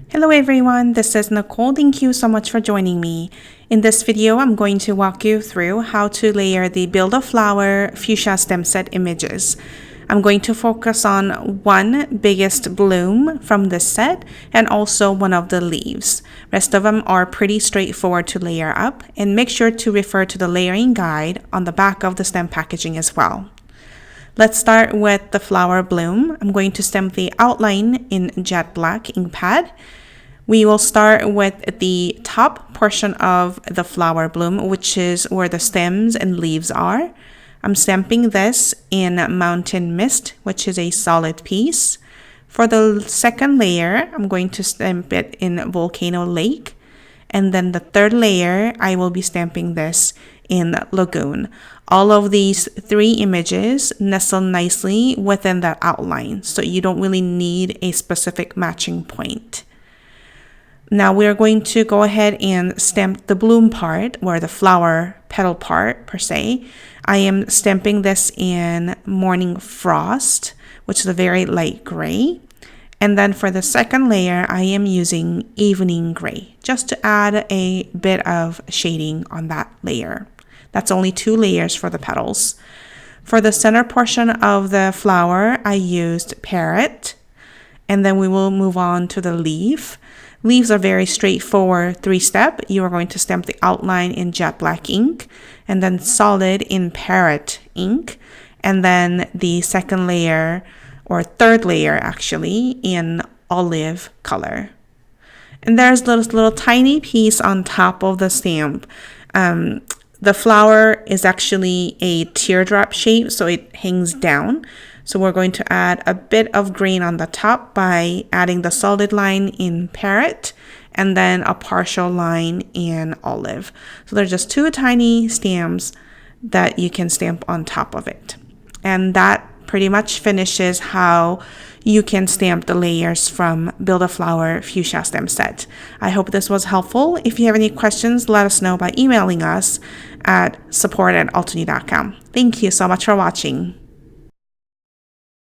Hello everyone, this is Nicole. Thank you so much for joining me. In this video, I'm going to walk you through how to layer the Build a Flower fuchsia stem set images. I'm going to focus on one biggest bloom from this set and also one of the leaves. Rest of them are pretty straightforward to layer up, and make sure to refer to the layering guide on the back of the stem packaging as well. Let's start with the flower bloom. I'm going to stamp the outline in jet black ink pad. We will start with the top portion of the flower bloom, which is where the stems and leaves are. I'm stamping this in Mountain Mist, which is a solid piece. For the second layer, I'm going to stamp it in Volcano Lake. And then the third layer, I will be stamping this in Lagoon. All of these three images nestle nicely within that outline, so you don't really need a specific matching point. Now we're going to go ahead and stamp the bloom part, or the flower petal part per se. I am stamping this in Morning Frost, which is a very light gray. And then for the second layer, I am using Evening Gray, just to add a bit of shading on that layer. That's only 2 layers for the petals. For the center portion of the flower, I used Parrot. And then we will move on to the leaf. Leaves are very straightforward 3-step. You are going to stamp the outline in jet black ink, and then solid in Parrot ink, and then the second layer, or third layer actually, in olive color. And there's this little tiny piece on top of the stamp. The flower is actually a teardrop shape, so it hangs down. So we're going to add a bit of green on the top by adding the solid line in Parrot and then a partial line in Olive. So they're just 2 tiny stamps that you can stamp on top of it. And that pretty much finishes how you can stamp the layers from Build a Flower fuchsia stem set. I hope this was helpful. If you have any questions, let us know by emailing us at support@altenew.com. Thank you so much for watching.